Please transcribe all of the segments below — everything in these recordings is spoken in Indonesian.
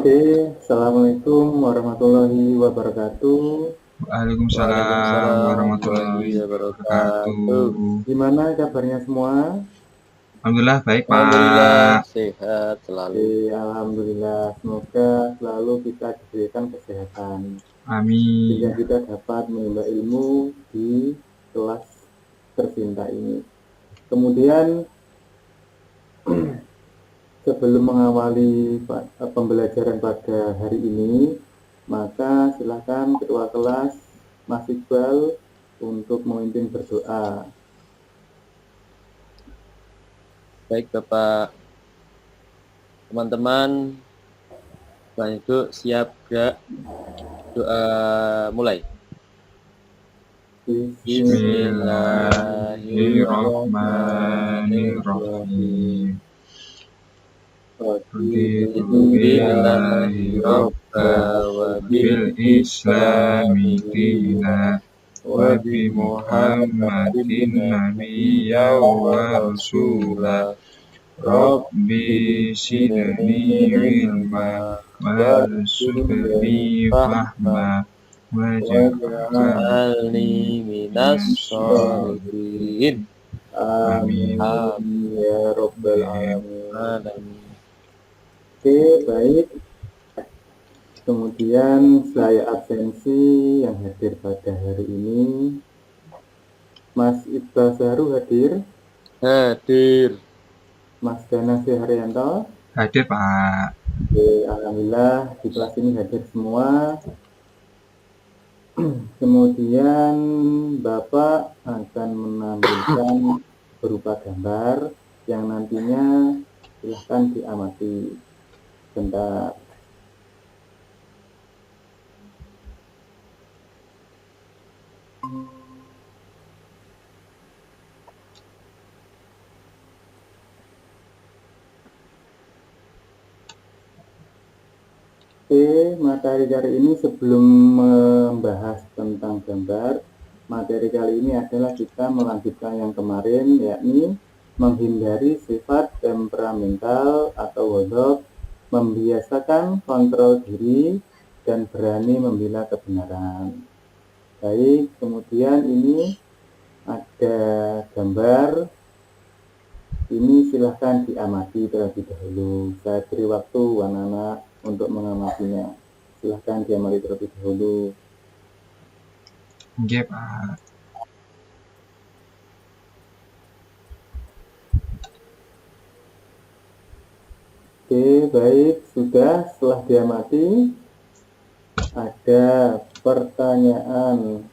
Oke, Assalamualaikum warahmatullahi wabarakatuh. Waalaikumsalam Waalaikumsalam warahmatullahi warahmatullahi wabarakatuh. wabarakatuh. Gimana kabarnya semua? Alhamdulillah baik Alhamdulillah Pak. sehat selalu. Alhamdulillah. Semoga selalu kita diberikan kesehatan sehingga Amin. kita dapat menimba ilmu di kelas tercinta ini. Kemudian sebelum mengawali pembelajaran pada hari ini, maka silakan Ketua Kelas Mas Iqbal untuk memimpin berdoa. Baik Bapak, teman-teman, Bapak siap gak? Doa mulai. Bismillahirrahmanirrahim. Raditu billahi robba wa bil islami dina wa bi Muhammadin nabiyya wa rasula. Rabbi zidni ilma warzuqni fahma waj'alni minas sholihin. Amin. Amin. Ya Rabbal Alamin. Oke, baik. Kemudian saya absensi yang hadir pada hari ini, Mas Iqbal Saru hadir. Hadir. Mas Danasi Haryanto. Hadir Pak. Alhamdulillah di kelas ini hadir semua. Kemudian Bapak akan menampilkan berupa gambar yang nantinya silahkan diamati. Bentar. Materi kali ini sebelum membahas tentang gambar, materi kali ini adalah kita melanjutkan yang kemarin, yakni menghindari sifat temperamental atau wadok, membiasakan kontrol diri, dan berani membela kebenaran. Baik, kemudian ini ada gambar. Ini silahkan diamati terlebih dahulu. Saya beri waktu anak-anak untuk mengamatinya. Silahkan diamati terlebih dahulu. Oke Pak. Oke, baik. Sudah, setelah diamati, ada pertanyaan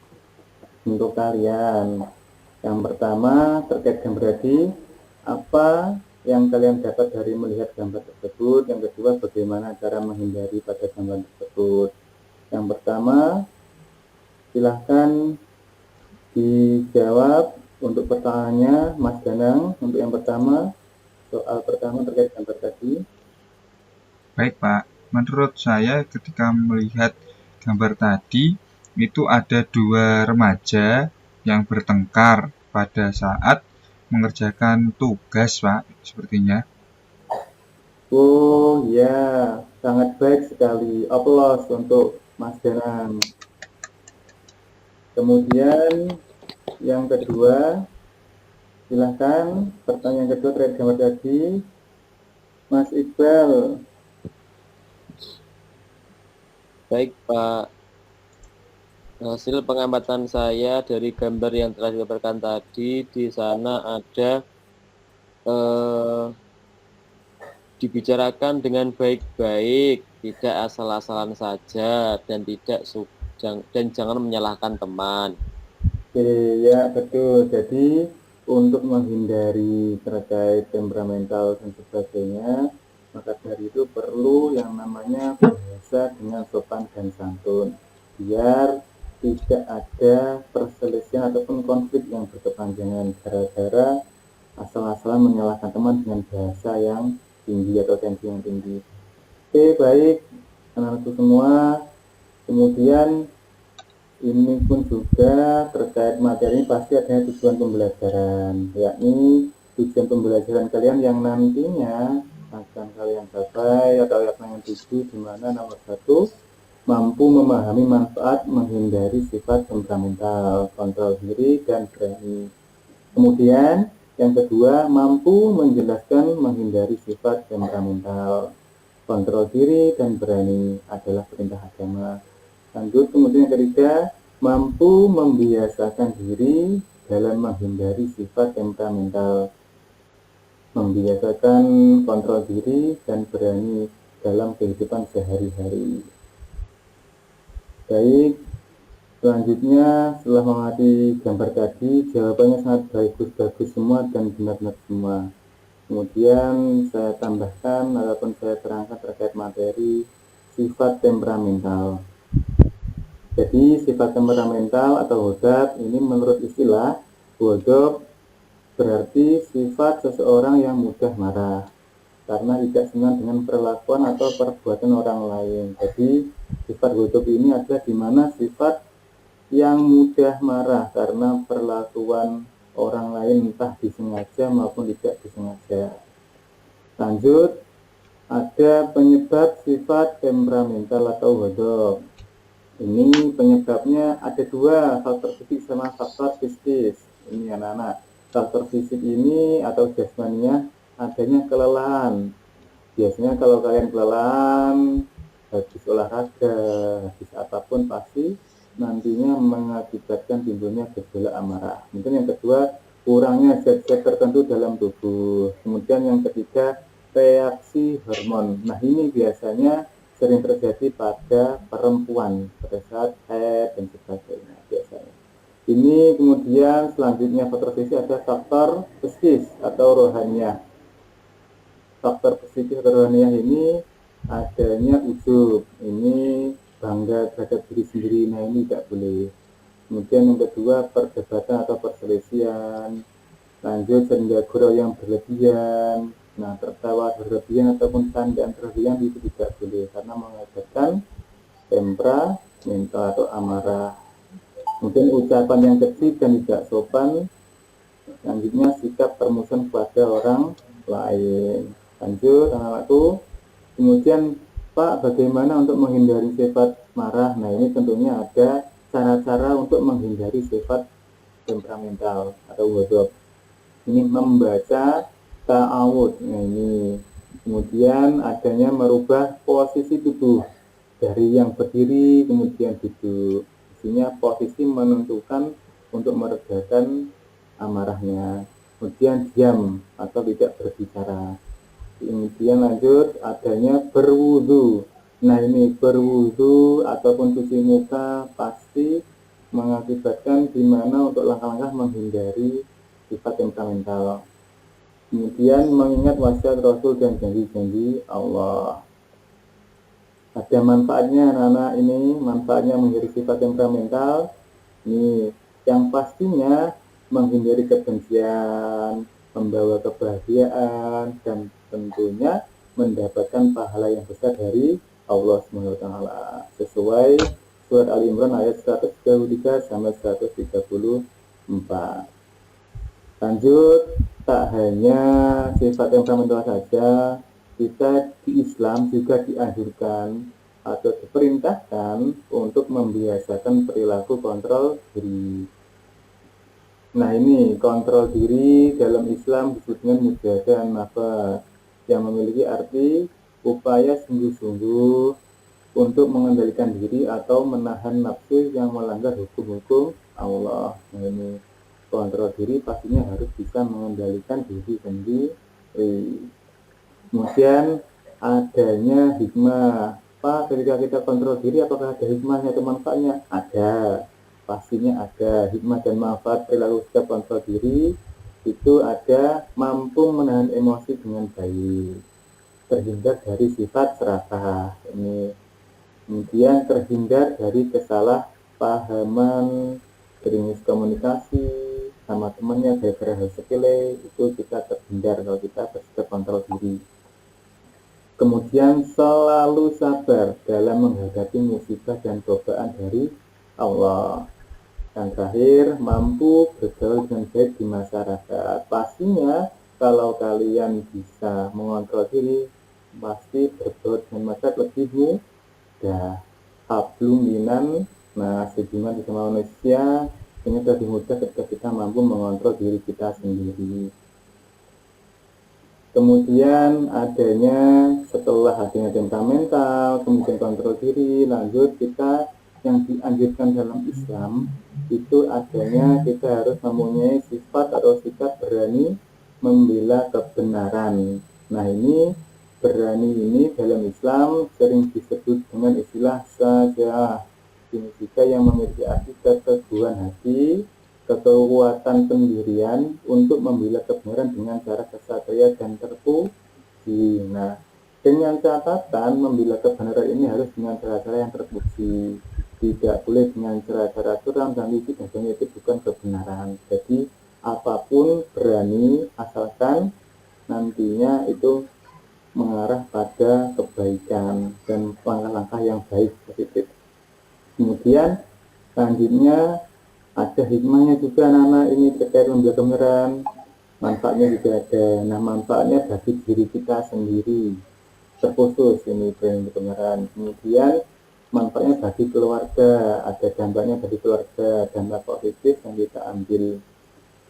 untuk kalian. Yang pertama, terkait gambar tadi, apa yang kalian dapat dari melihat gambar tersebut? Yang kedua, bagaimana cara menghindari pada gambar tersebut? Yang pertama, silahkan dijawab untuk pertanyaannya, Mas Danang. Untuk yang pertama, soal pertama terkait gambar tadi. Baik Pak, menurut saya ketika melihat gambar tadi, itu ada dua remaja yang bertengkar pada saat mengerjakan tugas Pak, sepertinya. Oh ya, sangat baik sekali. Aplaus untuk Mas Danang. Kemudian yang kedua, silahkan pertanyaan kedua terkait gambar tadi, Mas Iqbal. Baik Pak, hasil pengamatan saya dari gambar yang telah digambarkan tadi, di sana ada dibicarakan dengan baik-baik, tidak asal-asalan saja, dan jangan menyalahkan teman. Oke, ya betul. Jadi untuk menghindari terkait temperamental dan sebagainya, maka dari itu perlu yang namanya bahasa dengan sopan dan santun, biar tidak ada perselisihan ataupun konflik yang berkepanjangan gara-gara asal-asalan menyalahkan teman dengan bahasa yang tinggi atau tensi yang tinggi. Oke, baik anak-anakku semua. Kemudian ini pun juga terkait materi pasti ada tujuan pembelajaran, yakni tujuan pembelajaran kalian yang nantinya akan kalian capai atau yang kehidupan 7, di mana nomor 1 mampu memahami manfaat menghindari sifat temperamental, kontrol diri dan berani. Kemudian yang kedua, mampu menjelaskan menghindari sifat temperamental, kontrol diri dan berani adalah perintah agama. Lanjut, kemudian yang ketiga, mampu membiasakan diri dalam menghindari sifat temperamental, membiasakan kontrol diri dan berani dalam kehidupan sehari-hari. Baik, selanjutnya setelah mengamati gambar tadi, jawabannya sangat bagus semua dan benar-benar semua. Kemudian saya tambahkan ataupun saya terangkan terkait materi sifat temperamental. Jadi sifat temperamental atau hodab ini menurut istilah hodab berarti sifat seseorang yang mudah marah karena tidak senang dengan perlakuan atau perbuatan orang lain. Jadi sifat hodab ini ada di mana sifat yang mudah marah karena perlakuan orang lain entah disengaja maupun tidak disengaja. Lanjut, ada penyebab sifat temperamental atau hodab. Ini penyebabnya ada dua, faktor fisik sama faktor psikis. Ini anak-anak. Faktor fisik ini atau jasmaninya adanya kelelahan. Biasanya kalau kalian kelelahan, habis olahraga, habis apapun pasti nantinya mengakibatkan timbulnya gejala amarah. Mungkin yang kedua, kurangnya zat-zat tertentu dalam tubuh. Kemudian yang ketiga, reaksi hormon. Nah ini biasanya sering terjadi pada perempuan pada saat haid dan sebagainya biasanya. Ini kemudian selanjutnya faktor fisik ada faktor psikis atau rohaniah. Faktor psikis atau rohaniah ini adanya ujub, ini bangga terhadap diri sendiri, nah ini tidak boleh. Kemudian yang kedua perdebatan atau perselisihan, lanjut sehingga gurau yang berlebihan. Nah, tertawa berlebihan ataupun candaan berlebihan itu tidak boleh karena mengakibatkan temperamental atau amarah. Mungkin ucapan yang keji dan tidak sopan. Selanjutnya sikap permusuhan kepada orang lain. Lanjut anak-anakku. Kemudian Pak, bagaimana untuk menghindari sifat marah? Nah, ini tentunya ada cara-cara untuk menghindari sifat temperamental atau hodab. Ini membaca ta'awud. Nah ini kemudian adanya merubah posisi tubuh dari yang berdiri kemudian duduk. Isinya posisi menentukan untuk meredakan amarahnya. Kemudian diam atau tidak berbicara. Kemudian lanjut adanya berwudu. Nah ini berwudu ataupun cuci muka pasti mengakibatkan dimana untuk langkah-langkah menghindari sifat temperamental. Kemudian mengingat wasiat Rasul dan janji-janji Allah. Ada manfaatnya anak-anak ini, manfaatnya menghindari sifat temperamental. Ini yang pastinya menghindari kebencian, membawa kebahagiaan, dan tentunya mendapatkan pahala yang besar dari Allah SWT. Sesuai surat Ali Imran ayat 133 sampai 134. Lanjut, tak hanya sifat temperamental saja, kita di Islam juga dianjurkan atau diperintahkan untuk membiasakan perilaku kontrol diri. Nah ini kontrol diri dalam Islam disebut dengan mujahadah nafas yang memiliki arti upaya sungguh-sungguh untuk mengendalikan diri atau menahan nafsu yang melanggar hukum-hukum Allah. Nah ini kontrol diri pastinya harus bisa mengendalikan diri sendiri. Kemudian adanya hikmah. Pak, ketika kita kontrol diri apakah ada hikmahnya atau manfaatnya? Ada, pastinya ada hikmah dan manfaat perilaku kita kontrol diri. Itu ada mampu menahan emosi dengan baik, terhindar dari sifat serakah ini, kemudian terhindar dari kesalahpahaman, sering komunikasi sama temannya gara-gara hal sepele, itu kita terhindar kalau kita bersikap kontrol diri. Kemudian selalu sabar dalam menghadapi musibah dan cobaan dari Allah. Yang terakhir, mampu bergaul dengan baik di masyarakat. Pastinya kalau kalian bisa mengontrol diri, pasti berbaur dengan masyarakat lebih mudah. Hablum minan, nah hubungan sama manusia ini lebih mudah ketika kita mampu mengontrol diri kita sendiri. Kemudian setelah adanya temperamental, kemudian kontrol diri, lanjut kita yang dianjurkan dalam Islam itu adanya kita harus mempunyai sifat atau sikap berani membela kebenaran. Nah ini berani ini dalam Islam sering disebut dengan istilah syaja'ah. Ini jika yang memiliki arti keteguhan hati, kekuatan pendirian untuk membela kebenaran dengan cara kesatria dan terpuji. Nah, dengan catatan membela kebenaran ini harus dengan cara-cara yang terpuji. Tidak boleh dengan cara-cara curang dan licik dan itu bukan kebenaran. Jadi apapun berani asalkan nantinya itu mengarah pada kebaikan dan langkah-langkah yang baik positif. Kemudian selanjutnya ada hikmahnya juga anak-anak ini terkait membela kebenaran, manfaatnya juga ada. Nah manfaatnya bagi diri kita sendiri terkhusus ini kebenaran. Kemudian manfaatnya bagi keluarga, ada dampaknya bagi keluarga, dampak positif yang kita ambil.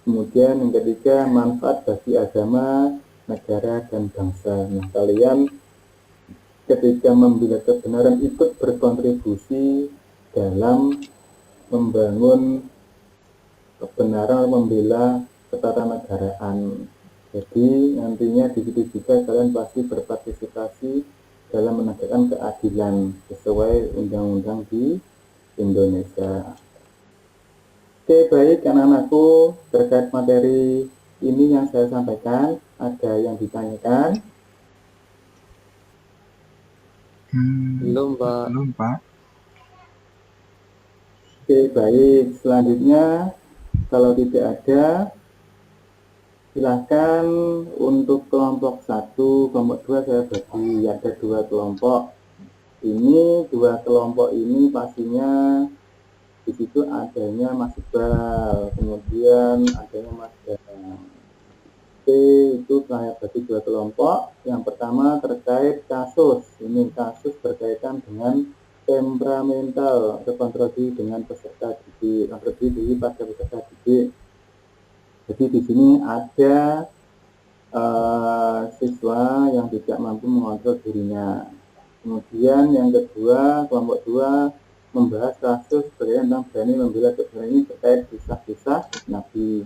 Kemudian yang ketiga manfaat bagi agama, negara dan bangsa. Nah kalian ketika membela kebenaran ikut berkontribusi dalam membangun kebenaran, membela ketatanegaraan. Jadi nantinya di situ juga kalian pasti berpartisipasi dalam menegakkan keadilan sesuai undang-undang di Indonesia. Oke, baik anak-anakku, terkait materi ini yang saya sampaikan, ada yang ditanyakan? Belum, Pak. Belum, Pak. Oke, baik. Selanjutnya, kalau tidak ada, silahkan untuk kelompok 1, kelompok 2 saya bagi, ada 2 kelompok. Ini 2 kelompok ini pastinya di situ adanya Mas Iqbal, kemudian adanya Mas Danang. Oke, itu saya bagi 2 kelompok. Yang pertama terkait kasus. Ini kasus berkaitan dengan temperamental atau kontrol diri dengan peserta didik, kontrol diri pada peserta didik. Jadi di sini ada siswa yang tidak mampu mengontrol dirinya. Kemudian yang kedua, kelompok 2 membahas kasus berkaitan tentang berani membela kebenaran ini terkait kisah-kisah Nabi.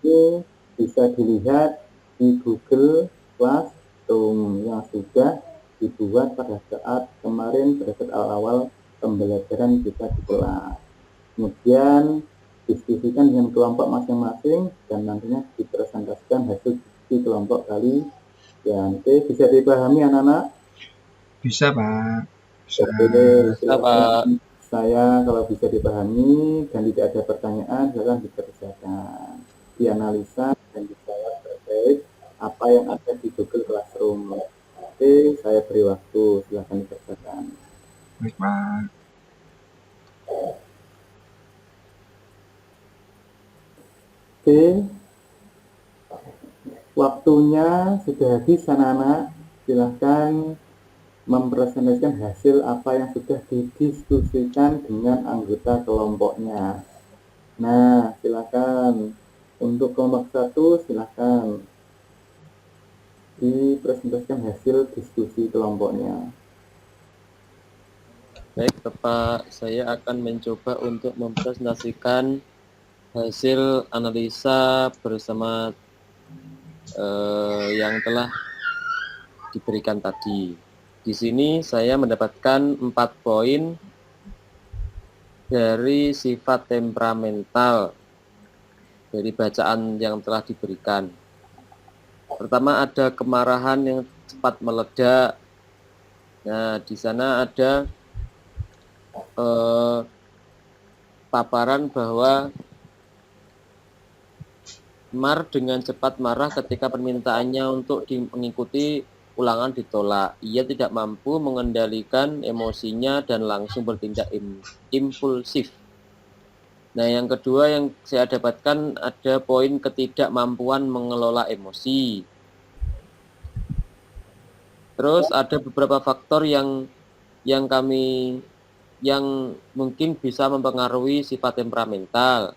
Ini bisa dilihat di Google Classroom yang sudah dibuat pada saat kemarin pada saat awal pembelajaran kita di kelas. Kemudian diskusikan dengan kelompok masing-masing dan nantinya dipresentasikan hasil diskusi kelompok kali. Ya, oke, bisa dipahami anak-anak? Bisa, Pak. Bisa, Pak. Saya kalau bisa dipahami dan tidak ada pertanyaan, silakan dikerjakan, dianalisa dan dijawab terkait apa yang ada di Google Classroom. Oke, saya beri waktu, silakan dikerjakan. Baik, Pak. Oke, waktunya sudah habis anak-anak, silahkan mempresentasikan hasil apa yang sudah didiskusikan dengan anggota kelompoknya. Nah, silakan untuk kelompok 1 silakan dipresentasikan hasil diskusi kelompoknya. Baik, Bapak, saya akan mencoba untuk mempresentasikan hasil analisa bersama yang telah diberikan tadi. Di sini saya mendapatkan 4 poin dari sifat temperamental dari bacaan yang telah diberikan. Pertama ada kemarahan yang cepat meledak. Nah, di sana ada paparan bahwa Mar dengan cepat marah ketika permintaannya untuk mengikuti ulangan ditolak. Ia tidak mampu mengendalikan emosinya dan langsung bertindak impulsif. Nah, yang kedua yang saya dapatkan ada poin ketidakmampuan mengelola emosi. Terus ada beberapa faktor yang kami yang mungkin bisa mempengaruhi sifat temperamental.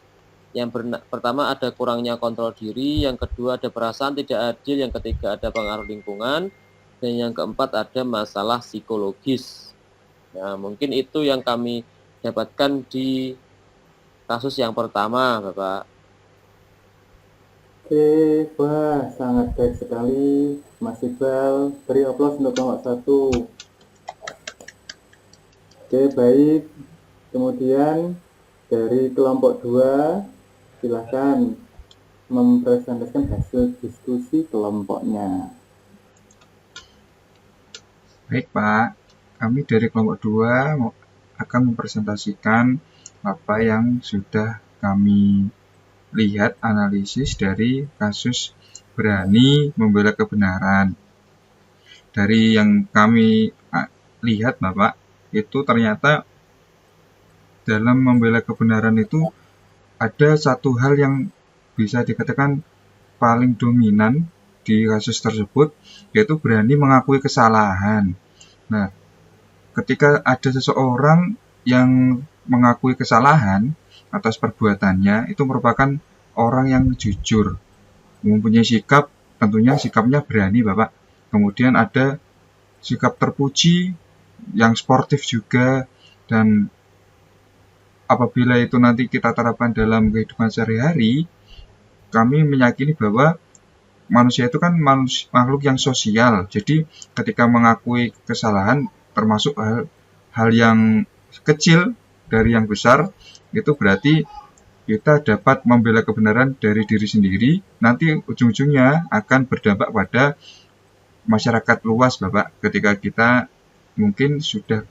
Pertama ada kurangnya kontrol diri, yang kedua ada perasaan tidak adil, yang ketiga ada pengaruh lingkungan, dan yang keempat ada masalah psikologis. Nah, mungkin itu yang kami dapatkan di kasus yang pertama, Bapak. Oke, wah sangat baik sekali Mas Iqbal. Beri aplaus untuk kelompok satu. Oke, baik. Kemudian dari kelompok 2, silakan mempresentasikan hasil diskusi kelompoknya. Baik, Pak. Kami dari kelompok 2 akan mempresentasikan apa yang sudah kami lihat analisis dari kasus berani membela kebenaran. Dari yang kami lihat, Bapak, itu ternyata dalam membela kebenaran itu ada satu hal yang bisa dikatakan paling dominan di kasus tersebut, yaitu berani mengakui kesalahan. Nah, ketika ada seseorang yang mengakui kesalahan atas perbuatannya, itu merupakan orang yang jujur, mempunyai sikap, tentunya sikapnya berani, Bapak. Kemudian ada sikap terpuji, yang sportif juga, dan apabila itu nanti kita terapkan dalam kehidupan sehari-hari, kami meyakini bahwa manusia itu kan makhluk yang sosial. Jadi ketika mengakui kesalahan, termasuk hal yang kecil dari yang besar, itu berarti kita dapat membela kebenaran dari diri sendiri. Nanti ujung-ujungnya akan berdampak pada masyarakat luas, Bapak, ketika kita mungkin sudah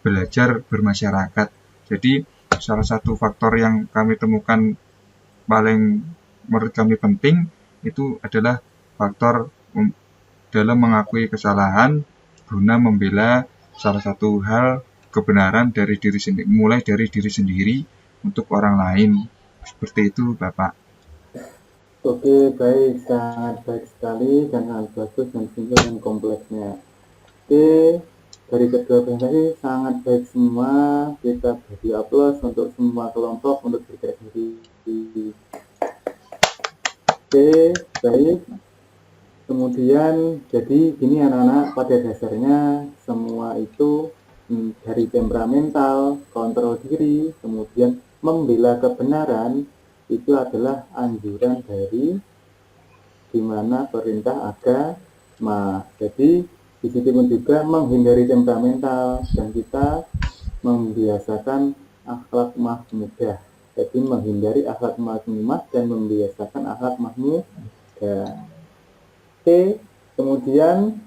belajar bermasyarakat. Jadi salah satu faktor yang kami temukan paling menurut kami penting itu adalah faktor dalam mengakui kesalahan guna membela salah satu hal kebenaran dari diri sendiri, mulai dari diri sendiri untuk orang lain. Seperti itu, Bapak. Oke, baik, sangat baik sekali dan sangat bagus dan simpel dan kompleksnya. Oke, dari kedua presentasi sangat baik semua. Kita beri aplaus untuk semua kelompok untuk bergerak sendiri. Oke, baik. Kemudian, jadi gini anak-anak, pada dasarnya semua itu dari temperamental, kontrol diri, kemudian membela kebenaran, itu adalah anjuran dari dimana perintah agama. Jadi di situ pun juga menghindari temperamental dan kita membiasakan akhlak mahmudah. Jadi menghindari akhlak mahmudah dan membiasakan akhlak mahmudah. Oke, kemudian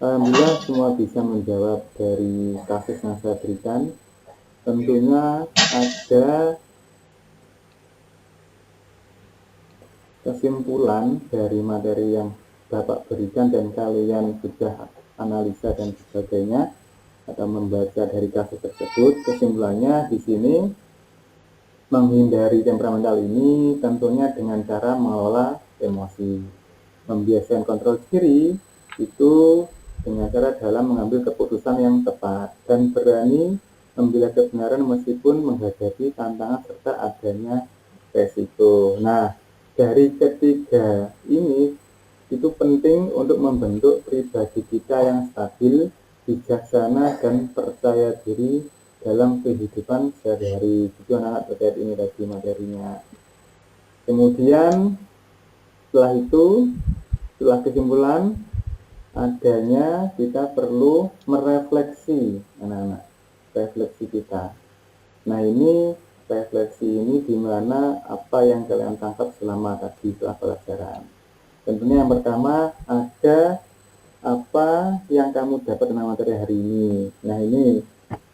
alhamdulillah semua bisa menjawab dari kasus yang saya berikan. Tentunya ada kesimpulan dari materi yang Bapak berikan dan kalian sudah analisa dan sebagainya atau membaca dari kasus tersebut. Kesimpulannya di sini menghindari temperamental ini tentunya dengan cara mengelola emosi. Membiasakan kontrol diri itu dengan cara dalam mengambil keputusan yang tepat dan berani membela kebenaran meskipun menghadapi tantangan serta adanya resiko. Nah, dari ketiga ini itu penting untuk membentuk pribadi kita yang stabil, bijaksana, dan percaya diri dalam kehidupan sehari-hari. Itu anak-anak terkait ini tadi materinya. Kemudian setelah itu, setelah kesimpulan, adanya kita perlu merefleksi anak-anak, refleksi kita. Nah ini refleksi ini dimana apa yang kalian tangkap selama tadi setelah pelajaran. Tentunya yang pertama ada apa yang kamu dapat tentang materi hari ini. Nah ini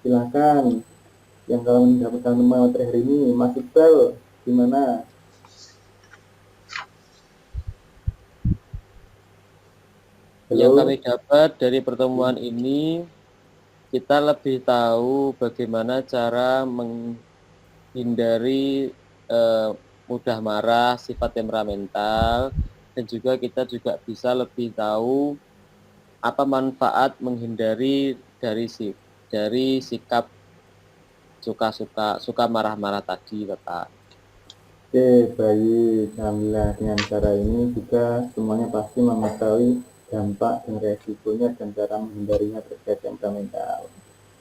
silakan yang kalian dapatkan materi hari ini, Mas Iqbal, gimana? Yang Halo? kami dapat dari pertemuan ini, kita lebih tahu bagaimana cara menghindari mudah marah, sifat temperamental, dan juga kita juga bisa lebih tahu Apa manfaat menghindari dari sikap suka marah-marah tadi, Bapak? Oke, baik. Alhamdulillah dengan cara ini juga semuanya pasti mengetahui dampak dan resikonya dan cara menghindarinya terkait temperamental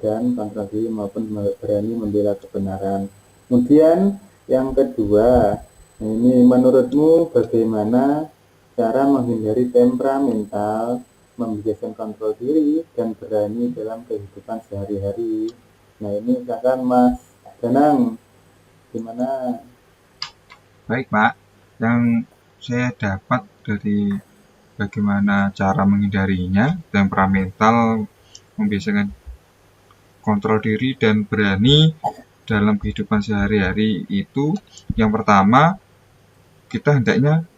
dan kontrol diri maupun berani membela kebenaran. Kemudian yang kedua, ini menurutmu bagaimana cara menghindari temperamental, membiasakan kontrol diri dan berani dalam kehidupan sehari-hari? Nah ini silakan Mas Danang, gimana? Baik, Pak. Yang saya dapat dari bagaimana cara menghindarinya, temperamental, membiasakan kontrol diri dan berani dalam kehidupan sehari-hari itu, yang pertama, kita hendaknya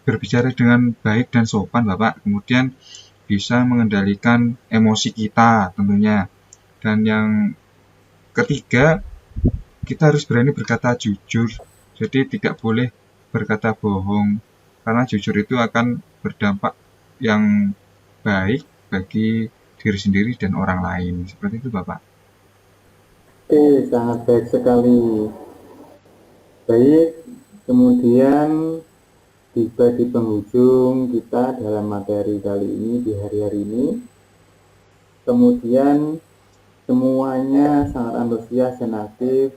berbicara dengan baik dan sopan, Bapak. Kemudian bisa mengendalikan emosi kita tentunya. Dan yang ketiga, kita harus berani berkata jujur. Jadi tidak boleh berkata bohong. Karena jujur itu akan berdampak yang baik bagi diri sendiri dan orang lain. Seperti itu, Bapak. Oke, sangat baik sekali. Baik, kemudian tiba di penghujung kita dalam materi kali ini di hari-hari ini. Kemudian semuanya sangat antusias dan aktif.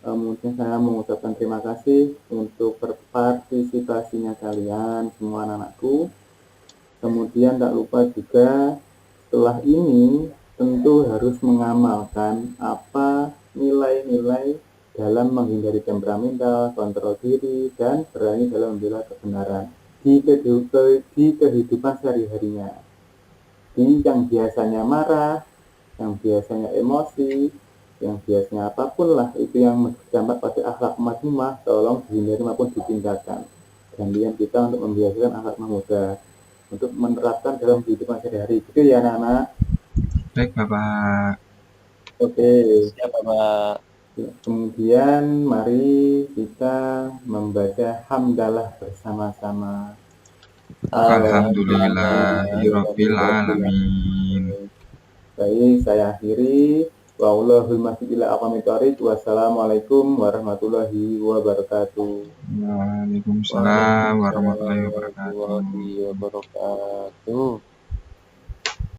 Mungkin saya mengucapkan terima kasih untuk partisipasinya kalian semua anak-anakku. Kemudian tak lupa juga setelah ini tentu harus mengamalkan apa nilai-nilai dalam menghindari temperamental, kontrol diri, dan berani dalam membela kebenaran di kehidupan sehari-harinya. Di yang biasanya marah, yang biasanya emosi, yang biasanya apapun lah itu yang berdampak pada akhlak mahmumah, tolong dihindari maupun ditinggalkan. Gantian kita untuk membiasakan akhlak mahmudah, untuk menerapkan dalam kehidupan sehari-hari. Gitu ya anak-anak. Baik, Bapak. Oke. Siap, Bapak. Kemudian mari kita membaca hamdalah bersama-sama. Alhamdulillahirabbil alamin. Baik, saya akhiri. Wallahul muwaffiq ila aqwamit thoriq. Wassalamualaikum warahmatullahi wabarakatuh. Waalaikumsalam warahmatullahi wabarakatuh. Warahmatullahi wabarakatuh.